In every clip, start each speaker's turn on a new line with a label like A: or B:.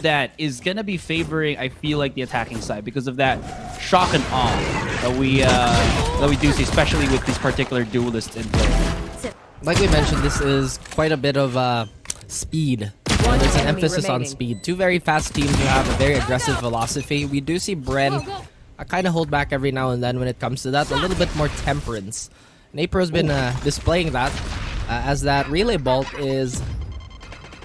A: that is gonna be favoring, I feel like, the attacking side because of that shock and awe that we do see, especially with these particular duelists in play.
B: Like we mentioned, this is quite a bit of speed. There's an emphasis on speed. Two very fast teams who have a very aggressive philosophy. We do see BREN kind of hold back every now and then when it comes to that. A little bit more temperance. Napro's been displaying that as that relay bolt is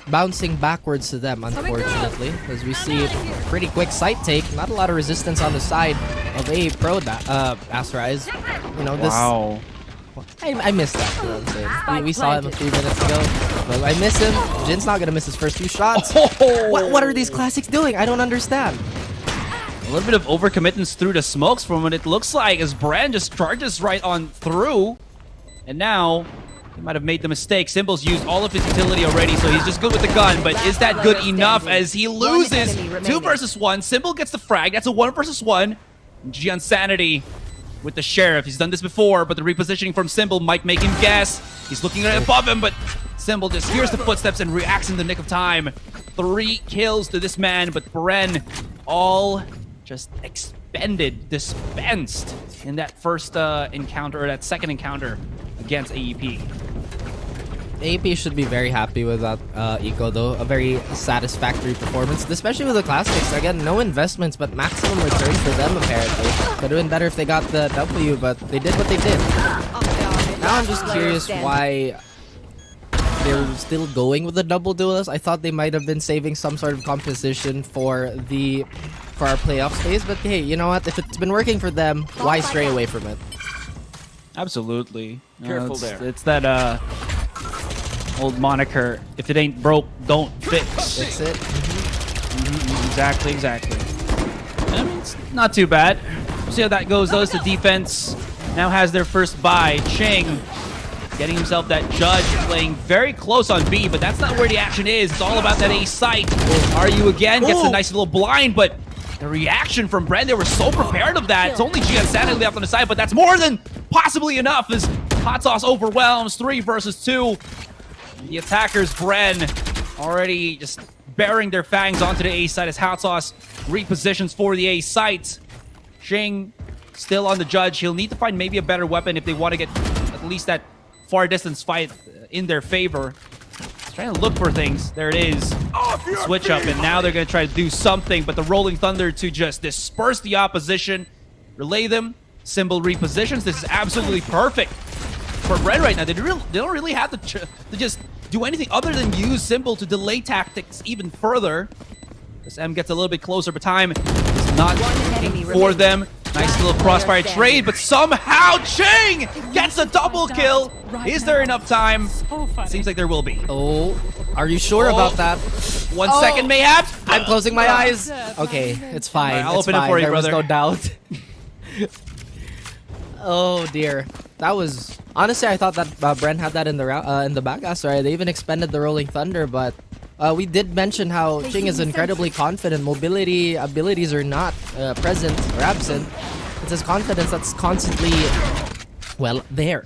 B: bouncing backwards to them, unfortunately, as we see pretty quick sight take. Not a lot of resistance on the side of a pro Asterise. You know, this.
A: Wow.
B: I missed that, you know what I'm saying? We saw him a few minutes ago, but I miss him. Jin's not gonna miss his first few shots. What are these classics doing? I don't understand.
A: A little bit of overcommittance through the smokes from what it looks like as BREN just charges right on through. And now, he might have made the mistake. Symbol's used all of his utility already, so he's just good with the gun. But is that good enough as he loses 2 versus 1? Symbol gets the frag. That's a 1 versus 1. Gian Sanity with the Sheriff. He's done this before, but the repositioning from Symbol might make him guess. He's looking right above him, but Symbol just hears the footsteps and reacts in the nick of time. 3 kills to this man, but BREN all just dispensed in that first encounter, or that second encounter against AEP.
B: AEP should be very happy with that eco, though. A very satisfactory performance, especially with the classics. Again, no investments, but maximum return for them, apparently. Could have been better if they got the W, but they did what they did. Now I'm just curious why they're still going with the double duelist. I thought they might have been saving some sort of composition for our playoff phase, but hey, you know what? If it's been working for them, why stray away from it?
A: Absolutely.
C: Careful there.
A: It's that old moniker, if it ain't broke, don't fix.
B: Fix it.
A: Exactly. And I mean, it's not too bad. We'll see how that goes, though. The defense now has their first buy. Ching getting himself that judge, playing very close on B, but that's not where the action is. It's all about that A site. Are you again? Gets a nice little blind, but the reaction from BREN, they were so prepared of that. It's only Gian Sanity left on the side, but that's more than possibly enough as Hot Sauce overwhelms 3 versus 2. The attackers, BREN, already just bearing their fangs onto the A site as Hot Sauce repositions for the A site. Shing still on the judge. He'll need to find maybe a better weapon if they want to get at least that far distance fight in their favor. He's trying to look for things. There it is. The switch up, and now they're going to try to do something, but the Rolling Thunder to just disperse the opposition, relay them. Symbol repositions. This is absolutely perfect for BREN right now. They don't really have to just do anything other than use Symbol to delay tactics even further. This M gets a little bit closer, but time is not for them. Nice little crossfire trade, but somehow Ching gets a double kill. Is there enough time? Seems like there will be.
B: Oh, are you sure about that?
A: 1 second, mayhap.
B: I'm closing my eyes. Okay, it's fine.
A: I'll
B: it's
A: open
B: fine.
A: it for you,
B: there
A: brother.
B: was no doubt. Oh dear, that was honestly. I thought that BREN had that in the back. Sorry, they even expended the Rolling Thunder, but we did mention how Ching is incredibly confident. Mobility abilities are not present or absent. It's his confidence that's constantly, well, there.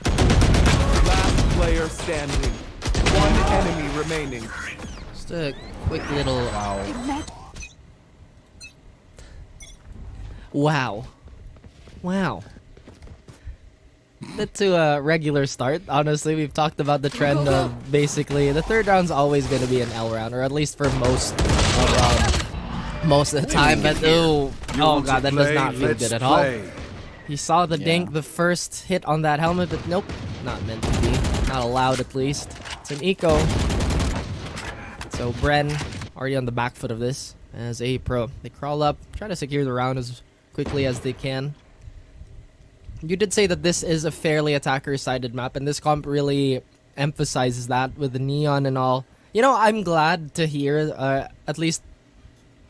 C: Last player standing. 1 enemy remaining.
B: Just a quick little wow. To a regular start. Honestly, we've talked about the trend of basically the third round's always going to be an L round, or at least for most of the time. But oh god, that does not feel good at all. He saw the dink, the first hit on that helmet, but nope, not meant to be. Not allowed, at least. It's an eco. So BREN already on the back foot of this as a pro. They crawl up, try to secure the round as quickly as they can. You did say that this is a fairly attacker-sided map, and this comp really emphasizes that with the neon and all. You know, I'm glad to hear, at least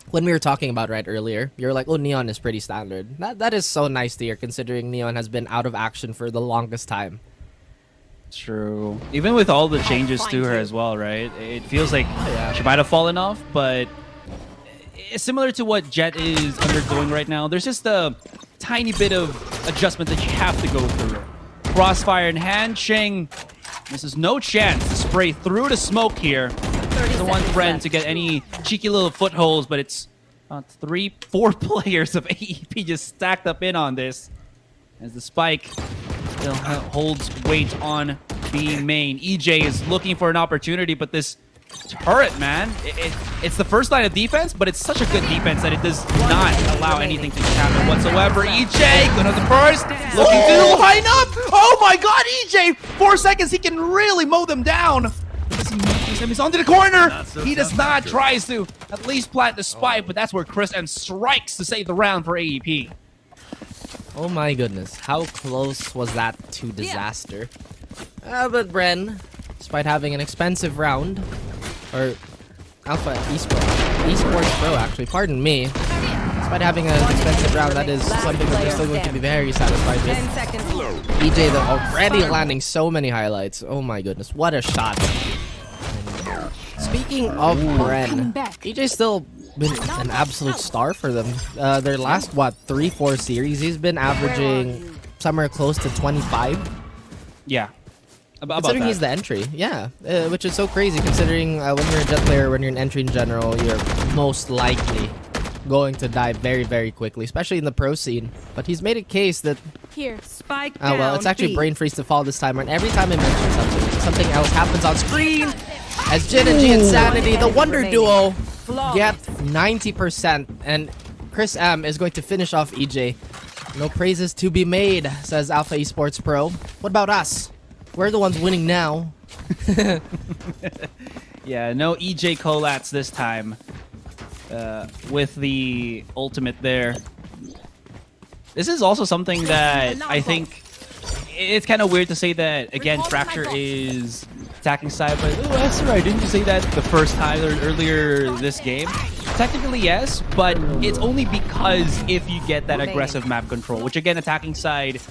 B: when we were talking about right earlier, you're like, oh, neon is pretty standard. That is so nice to hear, considering neon has been out of action for the longest time.
A: True. Even with all the changes to her as well, right? It feels like she might have fallen off, but similar to what Jet is undergoing right now, there's just a tiny bit of adjustment that you have to go through. Crossfire in hand, Ching This is no chance to spray through the smoke here. The one BREN to get any cheeky little footholds, but it's 4 players of AEP just stacked up in on this. As the spike still holds weight on B main. EJ is looking for an opportunity, but this turret, man, it's the first line of defense, but it's such a good defense that it does not allow anything to happen whatsoever. EJ, good on the first, looking to line up. Oh my god, EJ, 4 seconds, he can really mow them down. He's onto the corner. He does not, tries to at least plant the spike, but that's where Chris M strikes to save the round for AEP.
B: Oh my goodness, how close was that to disaster? But BREN, despite having an expensive round, or Alpha Esports Pro actually, pardon me, despite having an expensive round, that is something that they're still going to be very satisfied with. EJ though already landing so many highlights. Oh my goodness, what a shot. Speaking of BREN, EJ's still been an absolute star for them. Their last, what, 3-4 series, he's been averaging somewhere close to 25.
A: Yeah.
B: Considering he's the entry, yeah. Which is so crazy considering when you're a Jet player, when you're an entry in general, you're most likely going to die very, very quickly, especially in the pro scene. But he's made a case that...
D: Here, spike down.
B: Well, it's actually brain freeze to fall this time, and every time I mention something else happens on screen. As Jin and G Insanity, the Wonder Duo, get 90%, and Chris M is going to finish off EJ. No praises to be made, says Alpha Esports Pro. What about us? We're the ones winning now.
A: Yeah, no EJ collats this time with the ultimate there. This is also something that I think it's kind of weird to say that, again, Fracture is attacking side, but oh, that's right, didn't you say that the first time or earlier this game? Technically, yes, but it's only because if you get that aggressive map control, which again, attacking side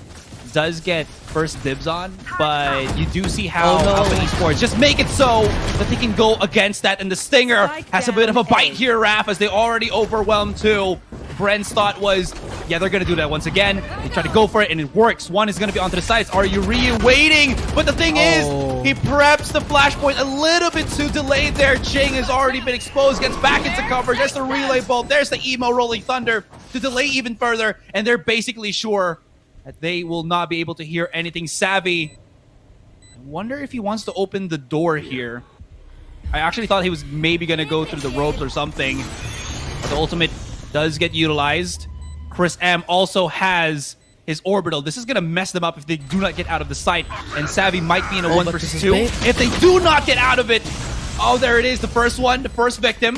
A: does get first dibs on, but you do see how Alpha Esports just make it so that they can go against that, and the Stinger has a bit of a bite here, Raph, as they already overwhelmed two. BREN's thought was, yeah, they're going to do that once again. They try to go for it, and it works. One is going to be onto the sides. Are you waiting? But the thing is, he preps the flashpoint a little bit too delayed there. Ching has already been exposed, gets back into cover. There's the relay bolt. There's the emo rolling thunder to delay even further, and they're basically sure that they will not be able to hear anything. Savvy, I wonder if he wants to open the door here. I actually thought he was maybe going to go through the ropes or something. But the ultimate does get utilized. Chris M also has his orbital. This is going to mess them up if they do not get out of the site. And Savvy might be in a 1 versus 2. If they do not get out of it, oh, there it is. The first one, the first victim.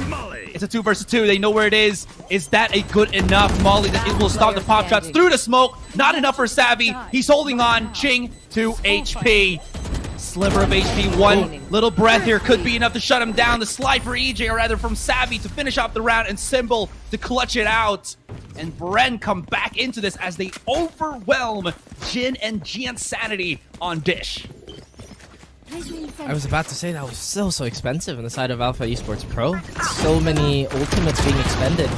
A: It's a 2 versus 2. They know where it is. Is that a good enough molly that it will stop the pop shots through the smoke? Not enough for Savvy. He's holding on. Ching, 2 HP. Sliver of HP, one little breath here could be enough to shut him down. The slide for EJ, or rather from Savvy, to finish off the round, and Symbol to clutch it out. And BREN come back into this as they overwhelm Jin and G Insanity on Dish.
B: I was about to say that was so expensive on the side of Alpha Esports Pro. So many ultimates being expended.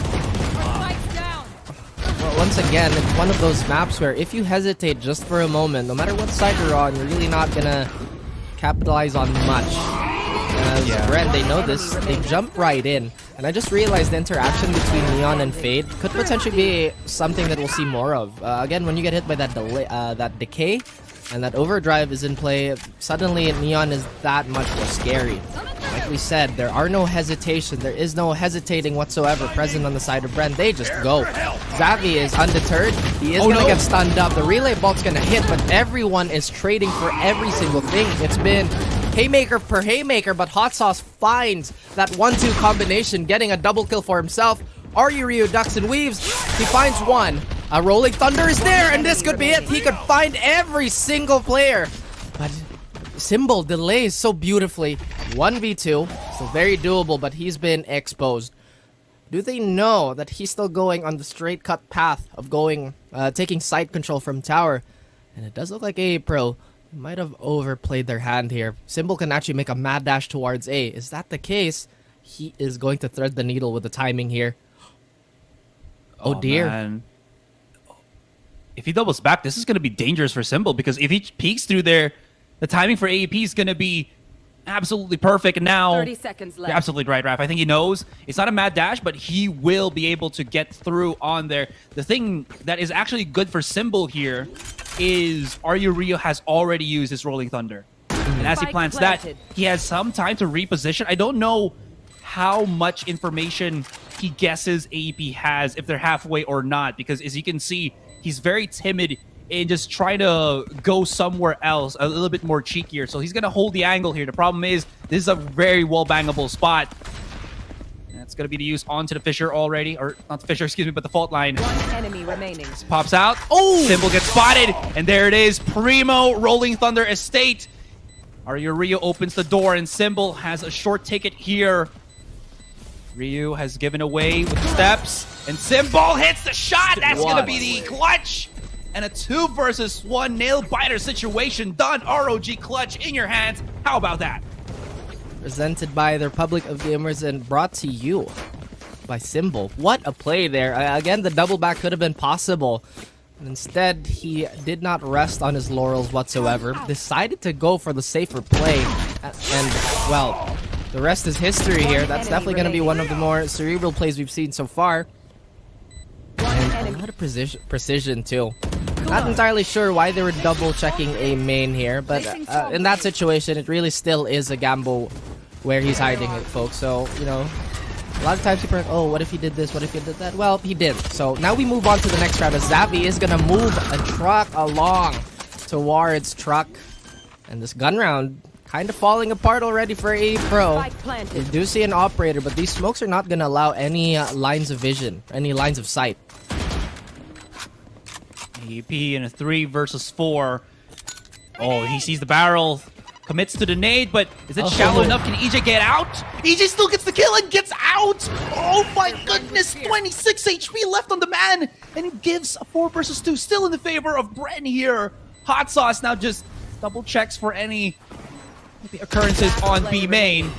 B: Well, once again, it's one of those maps where if you hesitate just for a moment, no matter what side you're on, you're really not gonna capitalize on much. As BREN, they know this, they jump right in. And I just realized the interaction between Neon and Fade could potentially be something that we'll see more of. Again, when you get hit by that delay, that decay, and that overdrive is in play, suddenly Neon is that much more scary. Like we said, there are no hesitation, there is no hesitating whatsoever present on the side of BREN. They just go. Zavy is undeterred. He is gonna get stunned up. The relay bolt's gonna hit, but everyone is trading for every single thing. It's been haymaker per haymaker, but Hot Sauce finds that 1-2 combination, getting a double kill for himself. Ryu ducks and weaves. He finds one. A rolling thunder is there, and this could be it. He could find every single player. But Symbol delays so beautifully. 1v2, so very doable, but he's been exposed. Do they know that he's still going on the straight cut path of going, taking side control from tower? And it does look like A Pro might have overplayed their hand here. Symbol can actually make a mad dash towards A. Is that the case? He is going to thread the needle with the timing here. Oh dear.
A: Man. If he doubles back, this is going to be dangerous for Symbol, because if he peeks through there, the timing for AEP is going to be absolutely perfect. And now,
D: 30 seconds left.
A: you're absolutely right, Raph. I think he knows it's not a mad dash, but he will be able to get through on there. The thing that is actually good for Symbol here is Rio has already used his Rolling Thunder. And as he
D: Spike
A: plants
D: planted.
A: that, he has some time to reposition. I don't know how much information he guesses AEP has, if they're halfway or not, because as you can see, he's very timid in just trying to go somewhere else, a little bit more cheekier. So he's going to hold the angle here. The problem is, this is a very well-bangable spot. And it's going to be the use onto the Fisher already, or not the Fisher, excuse me, but the fault line.
D: One enemy remaining.
A: Pops out. Oh! Symbol gets spotted, and there it is. Primo Rolling Thunder Estate. Rio opens the door, and Symbol has a short ticket here. Ryu has given away with the steps, and Symbol hits the shot. That's going to be the clutch. And a 2 versus 1 nail-biter situation done. ROG clutch in your hands. How about that?
B: Presented by the Republic of Gamers and brought to you by Symbol. What a play there. Again, the double back could have been possible. Instead, he did not rest on his laurels whatsoever. Decided to go for the safer play. And, well, the rest is history here. That's definitely going to be one of the more cerebral plays we've seen so far. And a lot of precision too. Not entirely sure why they were double checking a main here, but in that situation, it really still is a gamble where he's hiding it, folks. So, you know, a lot of times people are like, oh, what if he did this? What if he did that? Well, he did. So now we move on to the next round as Xavi is going to move a truck along towards truck. And this gun round kind of falling apart already for A Pro. We do see an operator, but these smokes are not going to allow any lines of vision, any lines of sight.
A: AEP in a 3 versus 4. Oh, he sees the barrel, commits to the nade, but is it shallow enough? Can EJ get out? EJ still gets the kill and gets out! Oh my goodness, 26 HP left on the man, and gives a 4 versus 2, still in the favor of BREN here. Hot Sauce now just double checks for any occurrences on B main.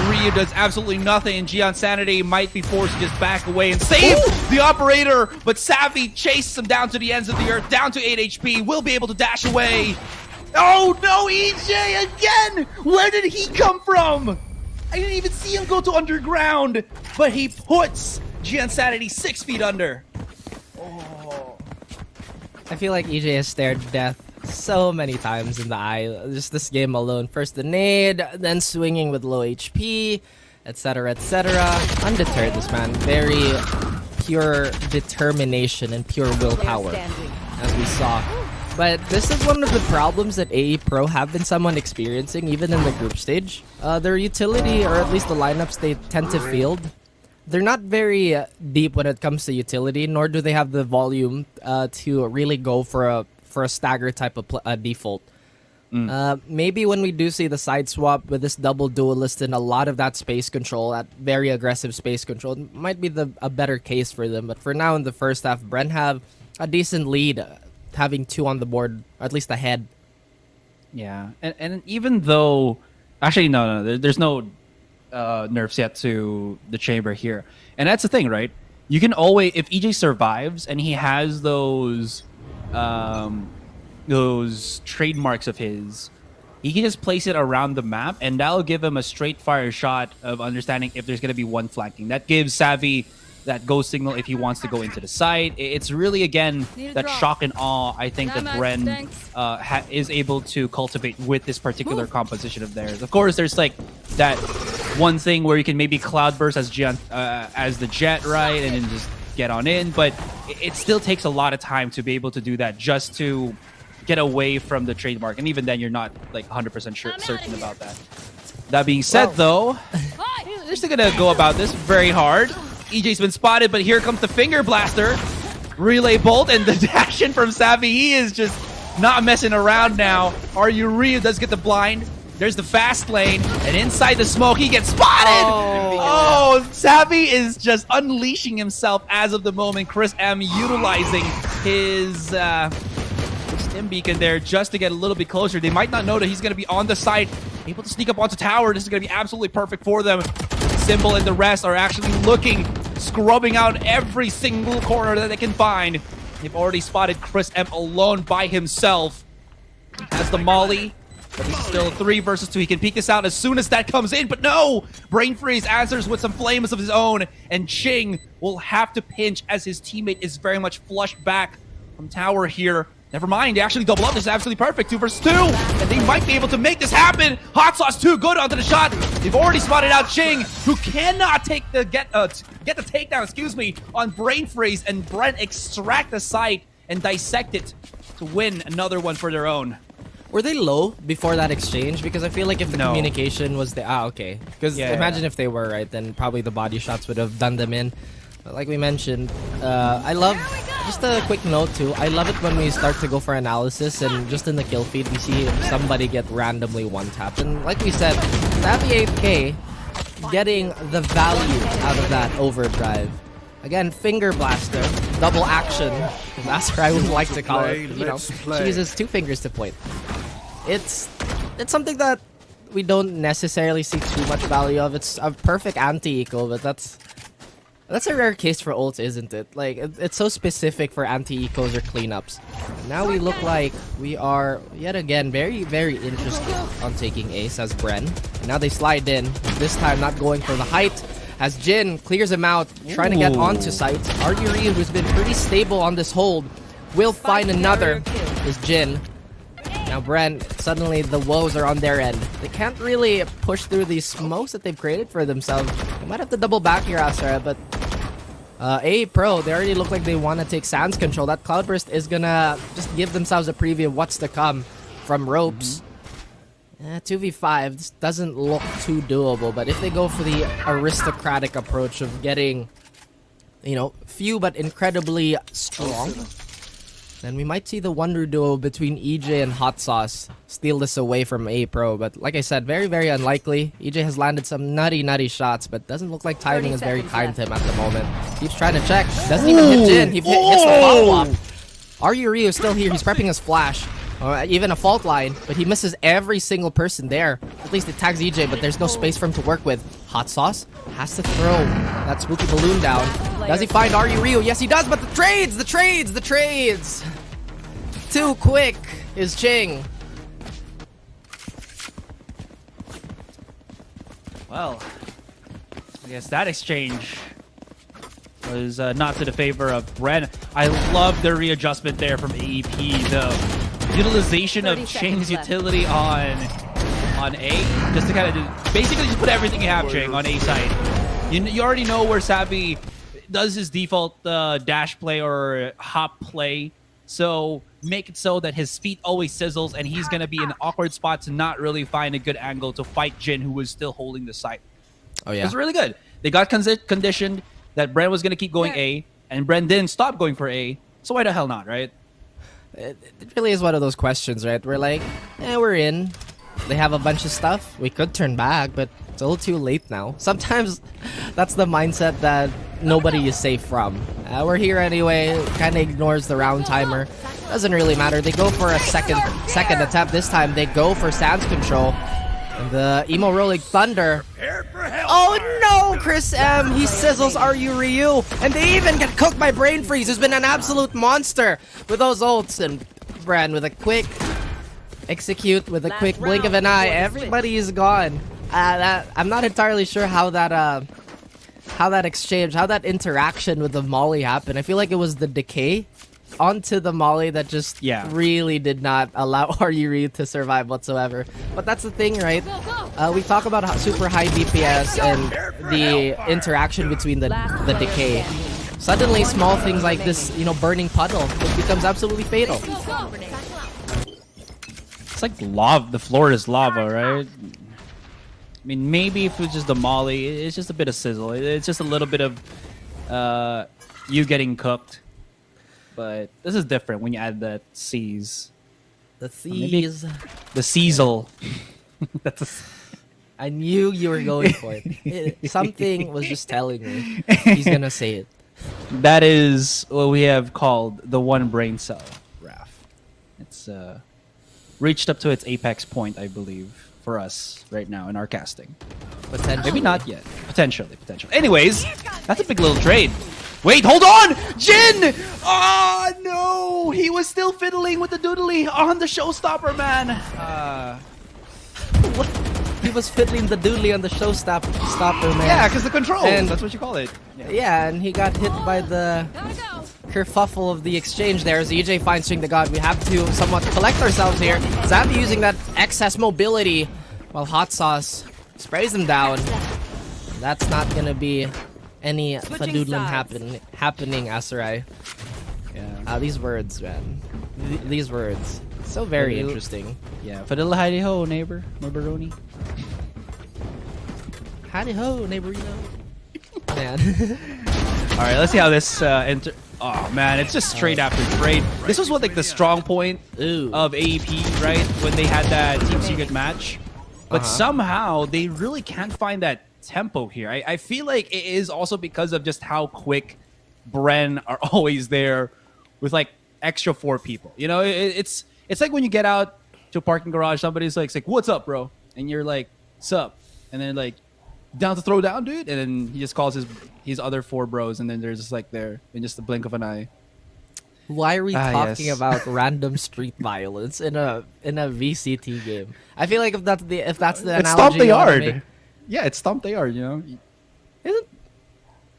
A: Rio does absolutely nothing, and Gian Sanity might be forced to just back away and save the operator, but Savvy chases him down to the ends of the earth, down to 8 HP, will be able to dash away. Oh no, EJ again! Where did he come from? I didn't even see him go to underground, but he puts Gian Sanity 6 feet under. Oh.
B: I feel like EJ has stared death so many times in the eye, just this game alone. First the nade, then swinging with low HP, etc, etc. Undeterred, this man. Very pure determination and pure willpower, as we saw. But this is one of the problems that AE Pro have been somewhat experiencing, even in the group stage. Their utility, or at least the lineups they tend to field, they're not very deep when it comes to utility, nor do they have the volume to really go for a stagger type of default. Maybe when we do see the side swap with this double duelist and a lot of that space control, that very aggressive space control, might be a better case for them. But for now, in the first half, BREN have a decent lead, having 2 on the board, or at least ahead.
A: Yeah, and even though, actually no, there's no nerfs yet to the chamber here, and that's the thing, right? You can always, if EJ survives and he has those trademarks of his, he can just place it around the map, and that'll give him a straight fire shot of understanding if there's going to be one flanking. That gives Savvy that go signal if he wants to go into the site. It's really, again, that shock and awe, I think, that BREN is able to cultivate with this particular composition of theirs. Of course, there's like that one thing where you can maybe cloudburst as the jet, right, and then just get on in, but it still takes a lot of time to be able to do that, just to get away from the trademark, and even then you're not like 100% certain about that. That being said, though, they're still gonna go about this very hard. EJ's been spotted, but here comes the finger blaster, relay bolt, and the dash in from Savvy. He is just not messing around now. Rio does get the blind. There's the fast lane, and inside the smoke, he gets spotted! Oh, Savvy is just unleashing himself as of the moment. Chris M utilizing his stim beacon there just to get a little bit closer. They might not know that he's going to be on the site, able to sneak up onto tower. This is going to be absolutely perfect for them. Symbol and the rest are actually looking, scrubbing out every single corner that they can find. They've already spotted Chris M alone by himself. Has the molly. But this is still 3 versus 2. He can peek this out as soon as that comes in, but no! Brain Freeze answers with some flames of his own, and Ching will have to pinch as his teammate is very much flushed back from tower here. Never mind, they actually double up. This is absolutely perfect. 2 versus 2. And they might be able to make this happen. Hot Sauce too good onto the shot. They've already spotted out Ching, who cannot take the get the takedown, excuse me, on Brain Freeze, and BREN extract the site and dissect it to win another one for their own.
B: Were they low before that exchange? Because I feel like if the communication was the okay. Because imagine if they were, right, then probably the body shots would have done them in. But like we mentioned, I love, just a quick note too, I love it when we start to go for analysis and just in the kill feed we see somebody get randomly one-tapped. And like we said, Savvy 8K getting the value out of that overdrive. Again, finger blaster, double action. That's what I would like to call it. You know, she uses 2 fingers to point. It's something that we don't necessarily see too much value of. It's a perfect anti-eco, but that's a rare case for ults, isn't it? Like, it's so specific for anti-ecos or cleanups. Now we look like we are, yet again, very, very interested on taking ace as BREN. And now they slide in, this time not going for the height, as Jin clears him out, trying to get onto site. Ryu, who's been pretty stable on this hold, will find another, is Jin. Now BREN, suddenly the woes are on their end. They can't really push through these smokes that they've created for themselves. They might have to double back here, Astra, but A Pro, they already look like they want to take Sands control. That Cloudburst is gonna just give themselves a preview of what's to come from ropes. 2v5, this doesn't look too doable, but if they go for the aristocratic approach of getting, you know, few but incredibly strong, then we might see the wonder duo between EJ and Hot Sauce steal this away from A Pro. But like I said, very, very unlikely. EJ has landed some nutty shots, but doesn't look like timing is very kind to him at the moment. Keeps trying to check. Doesn't even hit Jin. He hits the follow-up. Ryu is still here. He's prepping his flash. Or even a fault line, but he misses every single person there. At least it tags EJ, but there's no space for him to work with. Hot Sauce has to throw that spooky balloon down. Does he find Ryu? Yes, he does, but the trades! Too quick is Ching.
A: Well, I guess that exchange was not to the favor of BREN. I love the readjustment there from AEP. The utilization of Ching's utility on A, just to kind of basically just put everything you have, Ching, on A side. You already know where Savvy does his default dash play or hop play, so make it so that his feet always sizzles and he's going to be in an awkward spot to not really find a good angle to fight Jin, who was still holding the site.
B: Oh yeah,
A: it was really good. They got conditioned that BREN was going to keep going A, and BREN didn't stop going for A, so why the hell not, right?
B: It really is one of those questions, right? We're like, we're in. They have a bunch of stuff. We could turn back, but it's a little too late now. Sometimes that's the mindset that nobody is safe from. We're here anyway. Kind of ignores the round timer. Doesn't really matter. They go for a second attempt. This time they go for Sands control. And the emo rolling thunder. Oh no, Chris M. He sizzles Ryu, and they even get cooked by Brain Freeze, who's been an absolute monster with those ults. And BREN with a quick execute, with a quick blink of an eye. Everybody is gone. I'm not entirely sure how that exchange, how that interaction with the Molly happened. I feel like it was the decay onto the Molly that just really did not allow Ryu to survive whatsoever. But that's the thing, right? We talk about super high DPS and the interaction between the decay. Suddenly, small things like this, you know, burning puddle, it becomes absolutely fatal.
A: It's like lava. The floor is lava, right? I mean, maybe if it was just the Molly, it's just a bit of sizzle. It's just a little bit of you getting cooked. But this is different when you add the C's.
B: The C's.
A: The Cecil.
B: I knew you were going for it. Something was just telling me he's gonna say it.
A: That is what we have called the one brain cell, Raph. It's reached up to its apex point, I believe, for us right now in our casting.
B: Potentially.
A: Maybe not yet. Potentially. Anyways, that's a big little trade. Wait, hold on! Jin! Oh, no! He was still fiddling with the doodly on the showstopper, man.
B: was fiddling the doodly on the stopper, man.
A: Yeah, because the control.
B: And-
A: That's what you call it.
B: Yeah, and he got hit by the kerfuffle of the exchange there. As EJ finds Ching the God, we have to somewhat collect ourselves here. Zabi using that excess mobility while Hot Sauce sprays him down. That's not gonna be any fadoodling happening, Asarai.
A: Yeah.
B: These words, man. These words. So very
A: Fadil-
B: interesting.
A: Yeah. Fadil Heidi Ho, neighbor. Neighboroni.
B: Howdy ho, neighborino. Man.
A: All right, let's see how this enter. Oh man, it's just straight after trade. This was what like the strong point
B: Ooh.
A: of AEP, right? When they had that Team Secret match, but somehow they really can't find that tempo here. I feel like it is also because of just how quick BREN are always there with like extra 4 people. You know, it's like when you get out to a parking garage, somebody's like, "What's up, bro?" and you're like, "Sup?" and then like, "Down to throw down, dude?" and then he just calls his other 4 bros, and then they're just like there in just the blink of an eye.
B: Why are we talking
A: yes.
B: about random street violence in a VCT game? I feel like if that's the
A: It's
B: analogy
A: Stomp the
B: you wanna
A: Yard.
B: make-
A: Yeah, it's Stomp the Yard, you know?
B: Isn't?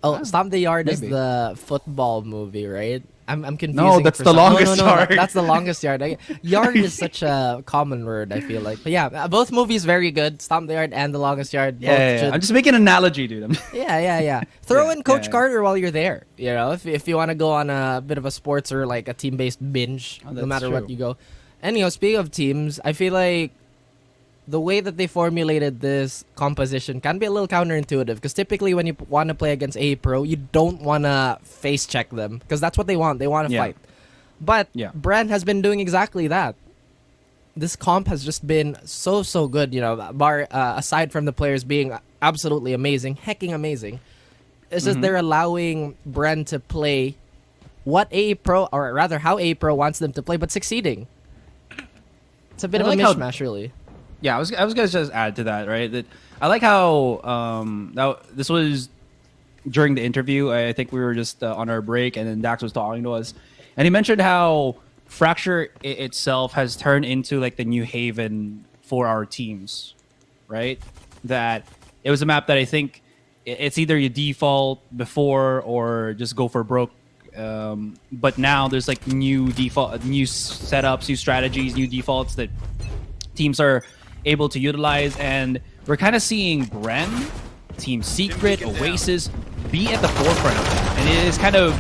B: Oh, Stomp the Yard is
A: maybe.
B: the football movie, right? I'm confusing.
A: No,
B: it
A: that's
B: for
A: the
B: some-
A: longest yard.
B: That's the longest yard. Yard is such a common word, I feel like. But yeah, both movies very good. Stomp the Yard and The Longest Yard. Both
A: Yeah.
B: should-
A: I'm just making an analogy, dude.
B: yeah. Throw
A: Yeah,
B: in Coach
A: yeah.
B: Carter while you're there. You know, if you want to go on a bit of a sports or like a team-based binge, no
A: that's
B: matter what
A: true.
B: you go. Anyhow, speaking of teams, I feel like the way that they formulated this composition can be a little counterintuitive because typically when you want to play against a pro, you don't want to face check them because that's what they want. They want to
A: Yeah.
B: fight. But
A: Yeah.
B: BREN has been doing exactly that. This comp has just been so good, you know, aside from the players being absolutely amazing, hecking amazing. It's just they're allowing BREN to play what A Pro, or rather how A Pro wants them to play, but succeeding. It's a bit
A: I
B: of a
A: like how-
B: mishmash, really.
A: Yeah, I was gonna just add to that, right? That I like how this was during the interview. I think we were just on our break, and then Dax was talking to us, and he mentioned how Fracture itself has turned into like the new haven for our teams, right? That it was a map that I think it's either you default before or just go for broke. But now there's like new setups, new strategies, new defaults that teams are able to utilize, and we're kind of seeing BREN, Team Secret, Oasis be at the forefront of that, and it is kind of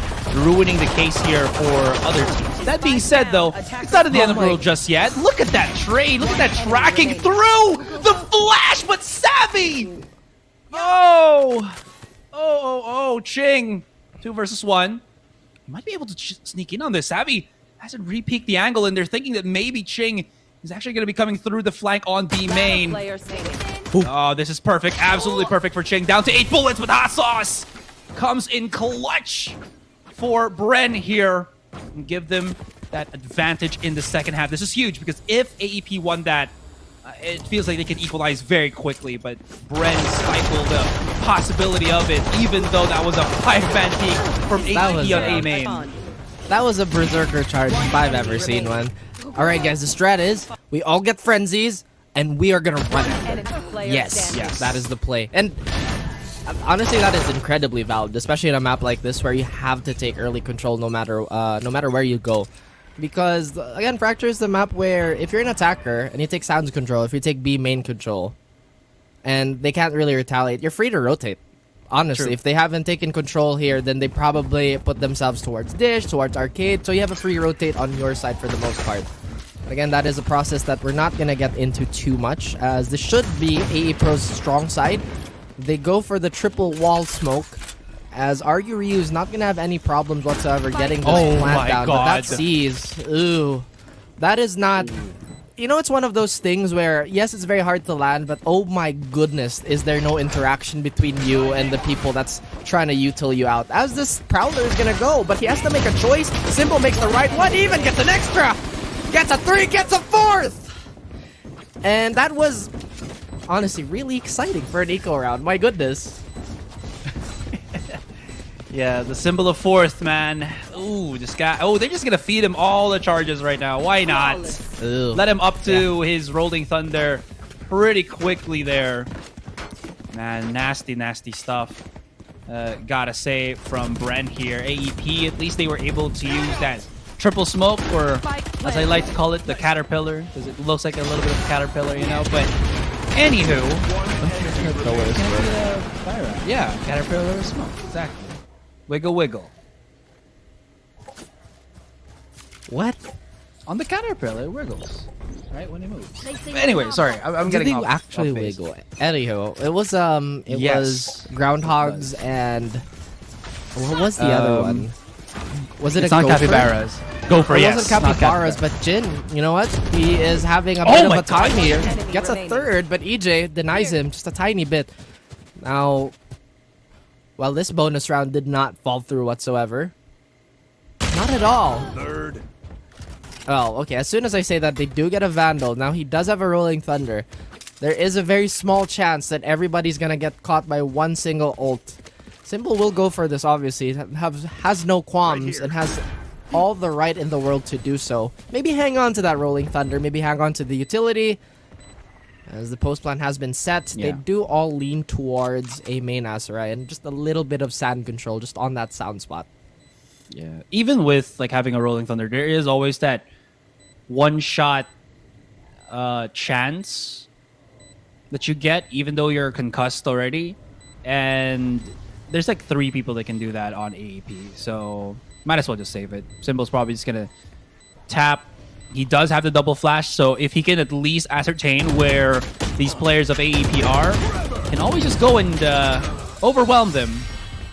A: ruining the case here for other teams. That being said, though, it's not at the end of the world just yet. Look at that trade. Look at that tracking through the flash, but Savvy. Oh, Ching, 2 versus 1. Might be able to sneak in on this. Savvy hasn't re-peeked the angle, and they're thinking that maybe Ching is actually going to be coming through the flank on B main.
D: Player standing.
A: Oh, this is perfect. Absolutely perfect for Ching. Down to 8 bullets, but Hot Sauce comes in clutch for BREN here and give them that advantage in the second half. This is huge because if AEP won that, it feels like they can equalize very quickly, but BREN stifled the possibility of it, even though that was a 5-man peak from
B: That was,
A: AEP on A main.
B: That was a berserker charge if I've ever seen one. Alright guys, the strat is, we all get frenzies, and we are gonna run it.
D: Enemy player
B: Yes,
D: standing.
B: that is the play. And honestly, that is incredibly valid, especially in a map like this where you have to take early control no matter where you go. Because, again, Fracture is the map where if you're an attacker and you take sounds control, if you take B main control, and they can't really retaliate, you're free to rotate. Honestly,
A: True.
B: if they haven't taken control here, then they probably put themselves towards Dish, towards Arcade, so you have a free rotate on your side for the most part. Again, that is a process that we're not going to get into too much, as this should be AE Pro's strong side. They go for the triple wall smoke, as Argu Ryu is not going to have any problems whatsoever getting this
A: Oh
B: plant
A: my
B: down. But that
A: God.
B: sees, ooh, that is not... You know, it's one of those things where, yes, it's very hard to land, but oh my goodness, is there no interaction between you and the people that's trying to util you out. As this Prowler is going to go, but he has to make a choice. Simple makes the right one, even gets an extra. Gets a 3, gets a 4th! And that was, honestly, really exciting for an eco round. My goodness.
A: Yeah, the symbol of 4th, man. Ooh, this guy. Oh, they're just going to feed him all the charges right now. Why not?
B: Ooh.
A: Let him up to his Rolling Thunder. pretty quickly there. Man, nasty, nasty stuff. Gotta say from BREN here. AEP, at least they were able to use that triple smoke, or as I like to call it, the caterpillar, because it looks like a little bit of a caterpillar, you know. But anywho, yeah, caterpillar smoke, exactly. Wiggle, wiggle.
B: What?
A: On the caterpillar, it wiggles, right, when it moves. But anyway, sorry, I'm
B: Did
A: getting
B: they
A: off,
B: actually
A: off base.
B: wiggle? Anywho, it was
A: Yes.
B: groundhogs and what was the other one? Was it
A: It's
B: a
A: not
B: gopher?
A: capybaras. Gopher,
B: It
A: yes.
B: wasn't
A: not
B: capybaras,
A: capybara.
B: but Jin, you know what? He is having a
A: Oh
B: bit of
A: my
B: a time
A: God.
B: here.
D: Enemy
B: Gets a
D: remaining.
B: third, but EJ denies him just a tiny bit. Now, well, this bonus round did not fall through whatsoever. Not at all.
C: Third.
B: Oh, okay. As soon as I say that, they do get a Vandal. Now, he does have a Rolling Thunder. There is a very small chance that everybody's going to get caught by one single ult. Simple will go for this, obviously. Has no qualms and has all the right in the world to do so. Maybe hang on to that Rolling Thunder. Maybe hang on to the utility. As the post plan has been set, they
A: Yeah.
B: do all lean towards a main Asarai and just a little bit of sand control just on that sound spot.
A: Yeah, even with like having a rolling thunder, there is always that one shot chance that you get, even though you're concussed already. And there's like 3 people that can do that on AEP, so might as well just save it. Symbol's probably just gonna tap. He does have the double flash, so if he can at least ascertain where these players of AEP are, can always just go and overwhelm them.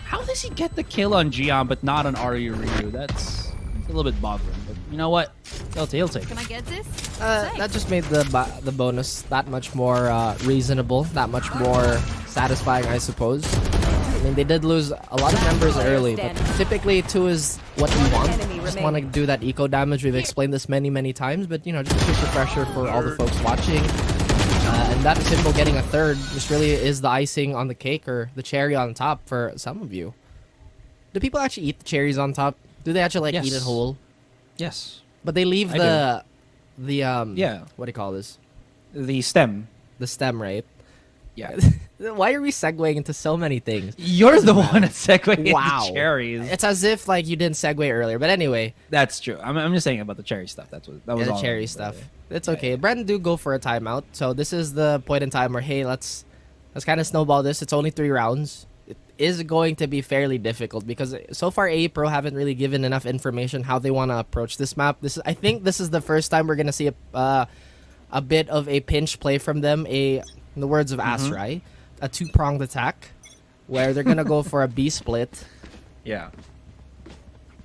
A: How does he get the kill on Gian but not on Ryu? That's a little bit bothering, but you know what? He'll take it.
E: Can I get this?
B: That just made the bonus that much more reasonable, that much more satisfying, I suppose. I mean, they did lose a lot of members early, but typically 2 is what we want. Just want to do that eco damage. We've explained this many times, but you know, just keep the pressure for all the folks watching. And that Symbol getting a third just really is the icing on the cake, or the cherry on top for some of you. Do people actually eat the cherries on top? Do they actually like eat it
A: Yes.
B: whole?
A: Yes.
B: But they leave
A: I
B: the
A: Yeah.
B: what do you call this?
A: The stem.
B: The stem, right?
A: Yeah.
B: Why are we segueing into so many things?
A: You're the one that's segueing
B: Wow.
A: into cherries.
B: It's as if like you didn't segue earlier. But anyway,
A: That's true. I'm just saying about the cherry stuff. That was
B: the
A: all
B: cherry
A: about
B: stuff.
A: it.
B: It's okay. Bren do go for a timeout. So this is the point in time where, hey, let's kind of snowball this. It's only 3 rounds. It is going to be fairly difficult because so far AE Pro haven't really given enough information how they want to approach this map. I think this is the first time we're gonna see a bit of a pinch play from them. In the words of Asrai, a 2-pronged attack where they're gonna go for a B split.
A: Yeah.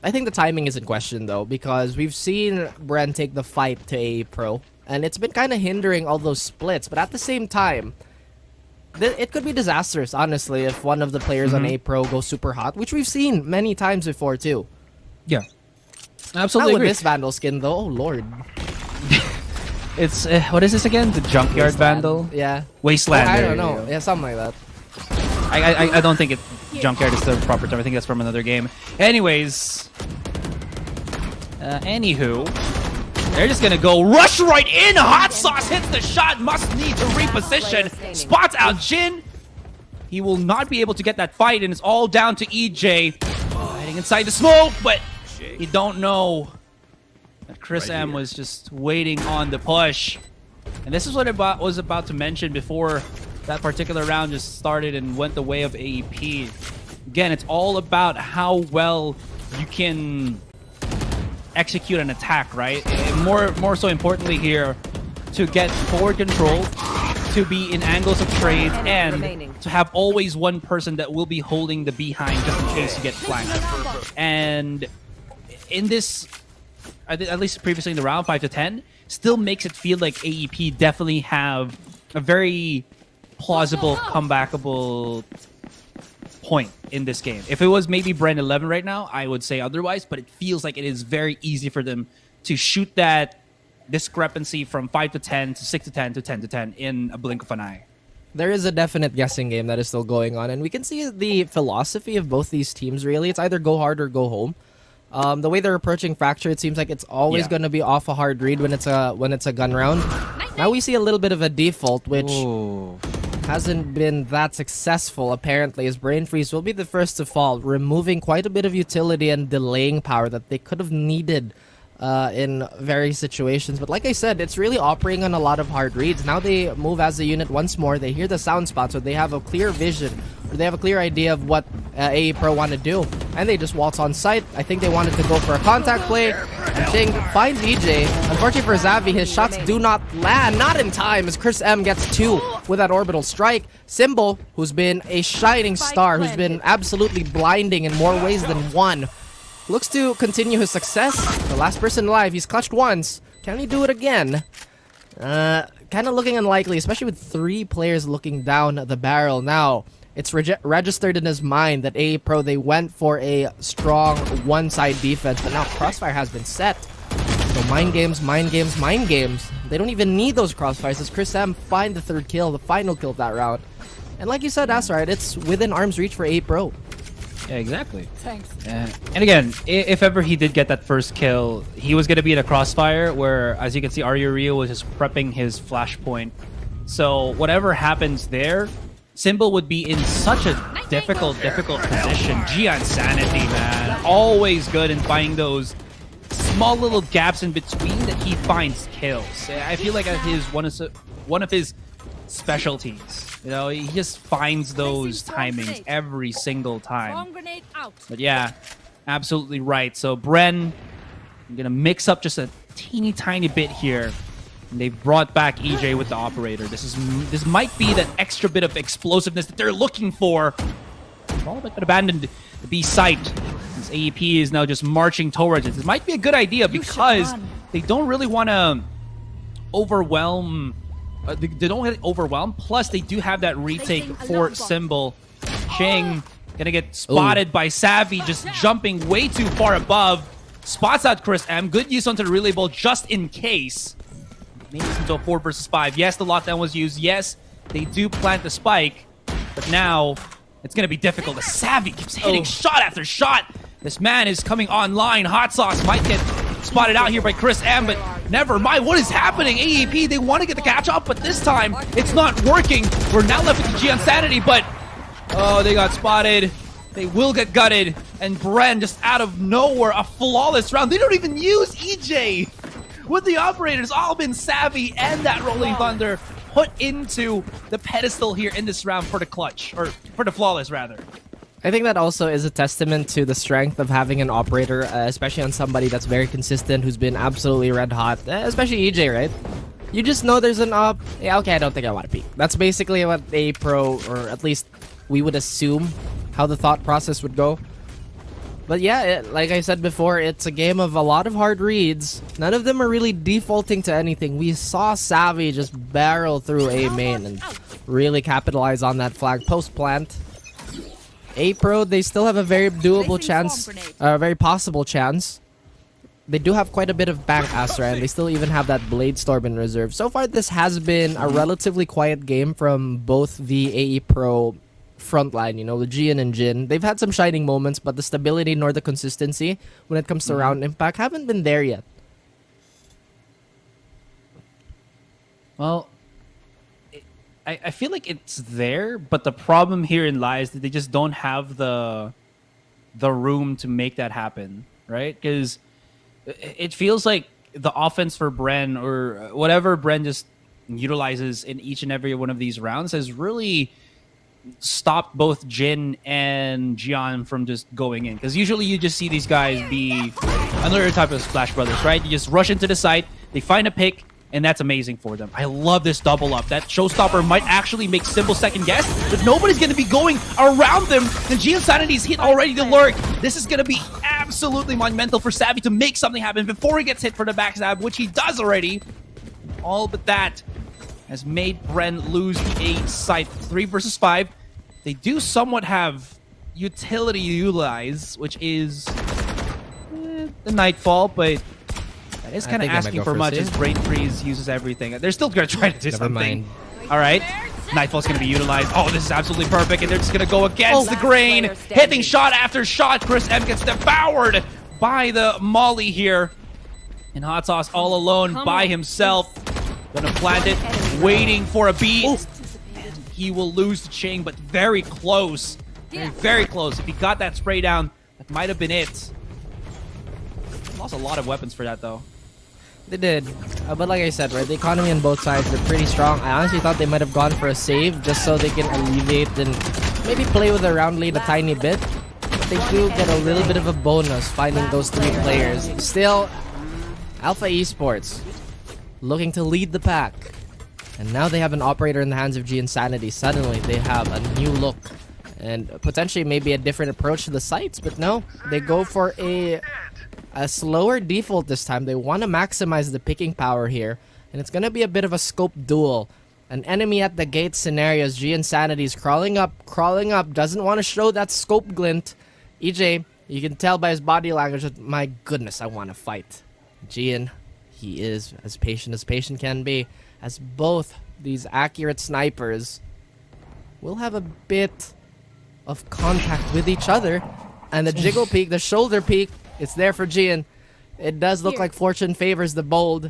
B: I think the timing is in question, though, because we've seen Bren take the fight to AE Pro, and it's been kind of hindering all those splits. But at the same time, it could be disastrous, honestly, if one of the players on AE Pro goes super hot, which we've seen many times before, too.
A: Yeah.
B: Not
A: Absolutely
B: with
A: agree.
B: this Vandal skin, though. Oh, Lord.
A: It's what is this again? The junkyard vandal?
B: Yeah.
A: Wasteland.
B: I
A: there
B: don't
A: you
B: know.
A: go.
B: Yeah, something like that.
A: I don't think junkyard is the proper term. I think that's from another game. Anyways, anywho, they're just gonna go rush right in. Hot sauce hits the shot. Must need to reposition. Spots out Jin. He will not be able to get that fight, and it's all down to EJ hiding inside the smoke. But you don't know that Chris M was just waiting on the push, and this is what I was about to mention before that particular round just started and went the way of AEP. Again, it's all about how well you can execute an attack, right? And more so importantly here, to get forward control, to be in angles of trade, and to have always one person that will be holding the behind just in case you get flanked. And in this, at least previously in the round 5 to 10, still makes it feel like AEP definitely have a very plausible, comebackable point in this game. If it was maybe BREN 11 right now, I would say otherwise, but it feels like it is very easy for them to shoot that discrepancy from 5 to 10 to 6 to 10 to 10 to 10 in a blink of an eye.
B: There is a definite guessing game that is still going on, and we can see the philosophy of both these teams, really. It's either go hard or go home. The way they're approaching Fracture, it seems like it's always
A: Yeah.
B: going to be off a hard read when it's a gun round. Now we see a little bit of a default, which hasn't been that successful apparently, as Brain Freeze will be the first to fall, removing quite a bit of utility and delaying power that they could have needed in various situations. But like I said, it's really operating on a lot of hard reads. Now they move as a unit once more. They hear the sound spot, so they have a clear vision, or they have a clear idea of what AE Pro want to do, and they just waltz on site. I think they wanted to go for a contact play, and Ching finds EJ. Unfortunately for Xavi, his shots do not land, not in time, as Chris M gets 2 with that orbital strike. Symbol, who's been a shining star, who's been absolutely blinding in more ways than one, looks to continue his success. The last person alive, he's clutched once. Can he do it again? Kind of looking unlikely, especially with 3 players looking down the barrel. Now, it's registered in his mind that AE Pro, they went for a strong one-side defense, but now Crossfire has been set. So mind games, mind games, mind games. They don't even need those crossfires as Chris M find the 3rd kill, the final kill of that round. And like you said, Asrite, it's within arm's reach for AE Pro.
A: Yeah, exactly.
D: Thanks.
A: And again, if ever he did get that first kill, he was going to be in a crossfire where, as you can see, Arya was just prepping his flashpoint. So whatever happens there, Symbol would be in such a difficult position. Gian Sanity, man. Always good in finding those small little gaps in between that he finds kills. I feel like one of his specialties. You know, he just finds those timings every single time. But yeah, absolutely right. So BREN, I'm going to mix up just a teeny tiny bit here. And they've brought back EJ with the operator. This might be that extra bit of explosiveness that they're looking for. All but abandoned the B site. This AEP is now just marching towards it. This might be a good idea because they don't really want to overwhelm. They don't get overwhelmed. Plus, they do have that retake for Symbol. Ching gonna get spotted by Savvy, just jumping way too far above. Spots out Chris M. Good use onto the relay ball just in case. Maybe it's into a 4 versus 5. Yes, the lockdown was used. Yes, they do plant the spike. But now, it's going to be difficult. The Savvy keeps hitting shot after shot. This man is coming online. Hot Sauce might get spotted out here by Chris M, but never mind. What is happening? AEP, they want to get the catch up, but this time, it's not working. We're now left with the Gian Sanity, but... oh, they got spotted. They will get gutted. And BREN, just out of nowhere, a flawless round. They don't even use EJ. With the operators, all been Savvy and that Rolling Thunder put into the pedestal here in this round for the clutch, or for the flawless, rather.
B: I think that also is a testament to the strength of having an operator, especially on somebody that's very consistent, who's been absolutely red hot, especially EJ, right? You just know there's an op. Yeah, okay, I don't think I want to peek. That's basically what a pro, or at least we would assume how the thought process would go. But yeah, like I said before, it's a game of a lot of hard reads. None of them are really defaulting to anything. We saw Savvy just barrel through A main and really capitalize on that flag post plant. A Pro, they still have a very doable chance, a very possible chance. They do have quite a bit of bank Astra, and they still even have that Blade Storm in reserve. So far, this has been a relatively quiet game from both the AE Pro frontline, you know, the Gian and Jin. They've had some shining moments, but the stability nor the consistency when it comes to round impact haven't been there yet.
A: Well, I feel like it's there, but the problem herein lies that they just don't have the room to make that happen, right? Because it feels like the offense for BREN, or whatever BREN just utilizes in each and every one of these rounds, has really stopped both Jin and Gian from just going in. Because usually you just see these guys be another type of Splash Brothers, right? You just rush into the site, they find a pick, and that's amazing for them. I love this double up. That showstopper might actually make Symbol second guess, but nobody's going to be going around them. The Gian Sanity's hit already to lurk. This is going to be absolutely monumental for Savvy to make something happen before he gets hit for the backstab, which he does already. All but that has made BREN lose the A site. 3 versus 5. They do somewhat have utility utilize, which is the Nightfall, but that is kind of asking for much as Brain Freeze uses everything. They're still going to try to do something. All right. Nightfall's going to be utilized. Oh, this is absolutely perfect, and they're just going to go against the grain. Hitting shot after shot. Chris M gets devoured by the molly here. And Hot Sauce all alone by himself. Gonna plant it, waiting for a beat. And he will lose to Ching, but very close. Very close. If he got that spray down, that might have been it. Lost a lot of weapons for that, though.
B: They did. But like I said, right, the economy on both sides are pretty strong. I honestly thought they might have gone for a save just so they can alleviate and maybe play with the round lead a tiny bit. But they do get a little bit of a bonus finding those 3 players. Still, Alpha Esports looking to lead the pack. And now they have an operator in the hands of G Insanity. Suddenly, they have a new look. And potentially maybe a different approach to the sites. But no, they go for a slower default this time. They want to maximize the picking power here. And it's going to be a bit of a scope duel. An enemy at the gate scenarios. G Insanity is crawling up. Doesn't want to show that scope glint. EJ, you can tell by his body language that, my goodness, I want to fight. Gian, he is as patient can be, as both these accurate snipers will have a bit of contact with each other. And the jiggle peek, the shoulder peek, it's there for Gian. It does look like fortune favors the bold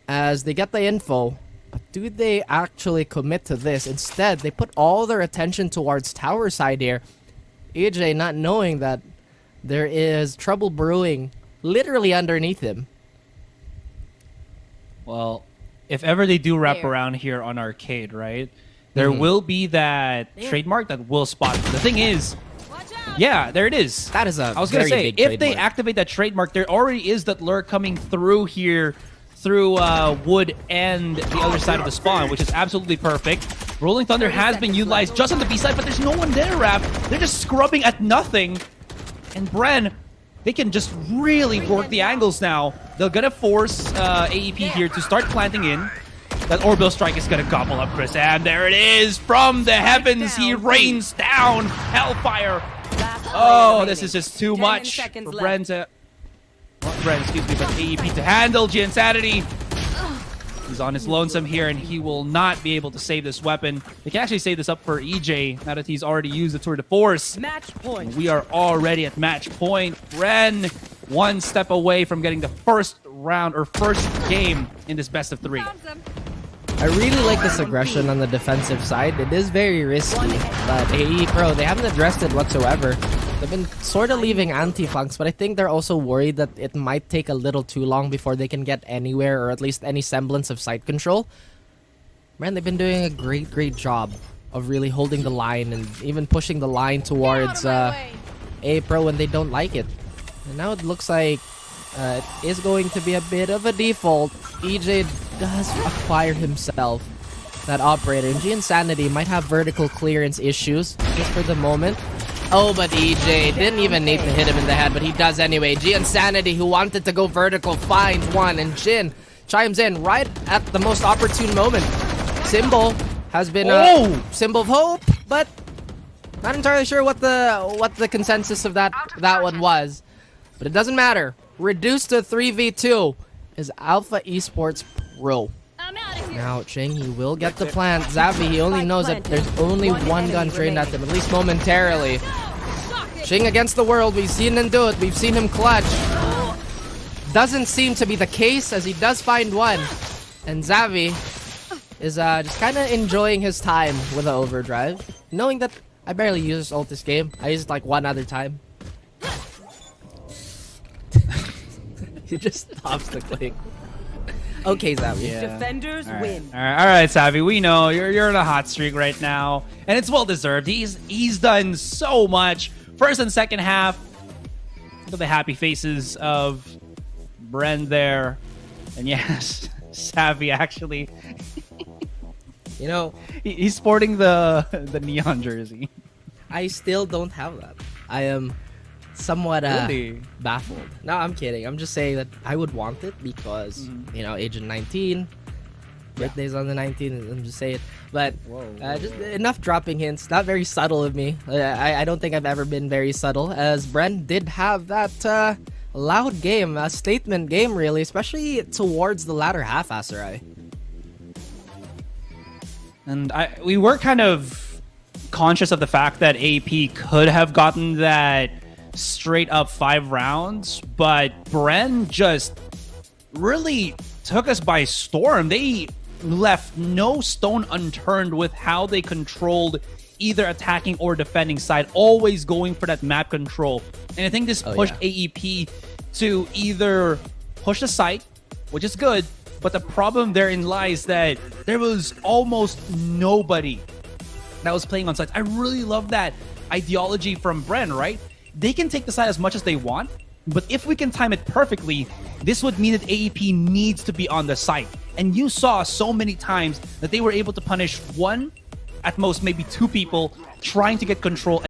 B: as they get the info. But do they actually commit to this? Instead, they put all their attention towards tower side here. EJ not knowing that there is trouble brewing literally underneath him.
A: Well, if ever they do wrap around here on Arcade, right? There will be that trademark that will spot. The thing is, yeah, there it is.
B: That is a
A: I was going to say,
B: big
A: if
B: trademark.
A: they activate that trademark, there already is that lure coming through here, through wood and the other side of the spawn, which is absolutely perfect. Rolling Thunder has been utilized just on the B side, but there's no one there, Rap. They're just scrubbing at nothing. And Bren, they can just really work the angles now. They're going to force AEP here to start planting in. That Orbital Strike is going to gobble up Chris. And there it is. From the heavens, he rains down Hellfire. Oh, this is just too much for Bren to... Not Bren, excuse me, but AEP to handle G Insanity. He's on his lonesome here, and he will not be able to save this weapon. They can actually save this up for EJ, now that he's already used the Tour de Force.
D: Match point.
A: We are already at match point. Bren, one step away from getting the first round, or first game in this best of 3.
B: I really like this aggression on the defensive side. It is very risky, but AE Pro, they haven't addressed it whatsoever. They've been sort of leaving anti-flanks, but I think they're also worried that it might take a little too long before they can get anywhere, or at least any semblance of site control. Man, they've been doing a great job of really holding the line and even pushing the line towards AE Pro when they don't like it. And now it looks like it is going to be a bit of a default. EJ does acquire himself that operator, and G Insanity might have vertical clearance issues just for the moment. Oh, but EJ didn't even need to hit him in the head, but he does anyway. G Insanity, who wanted to go vertical, finds one, and Jin chimes in right at the most opportune moment. Symbol has been a symbol of hope, but not entirely sure what the consensus of that one was. But it doesn't matter. Reduced to 3v2 is Alpha Esports Pro. Now, Ching, he will get the plant. Xavi, he only knows that there's only one gun trained at him, at least momentarily. Ching against the world. We've seen him do it. We've seen him clutch. Doesn't seem to be the case, as he does find one. And Xavi is just kind of enjoying his time with the overdrive, knowing that I barely use ult this game. I use it like one other time. He just stops the click. Okay, Xavi.
A: Yeah.
D: Defenders win.
A: All right, Savvy. We know you're in a hot streak right now, and it's well deserved. He's done so much. First and second half. Look at the happy faces of Bren there, and yes, Savvy actually.
B: You know,
A: he's sporting the neon jersey.
B: I still don't have that. I am somewhat
A: Really?
B: baffled. No, I'm kidding. I'm just saying that I would want it because, you know, Agent 19, birthday's on the 19th, I'm just saying. But just enough dropping hints. Not very subtle of me. I don't think I've ever been very subtle, as Bren did have that loud game, a statement game, really, especially towards the latter half, Asarai.
A: And we were kind of conscious of the fact that AP could have gotten that straight up 5 rounds, but BREN just really took us by storm. They left no stone unturned with how they controlled either attacking or defending side, always going for that map control. And I think this pushed AEP to either push the site, which is good, but the problem therein lies that there was almost nobody that was playing on sites. I really love that ideology from BREN, right? They can take the side as much as they want, but if we can time it perfectly, this would mean that AEP needs to be on the site. And you saw so many times that they were able to punish one, at most maybe 2 people trying to get control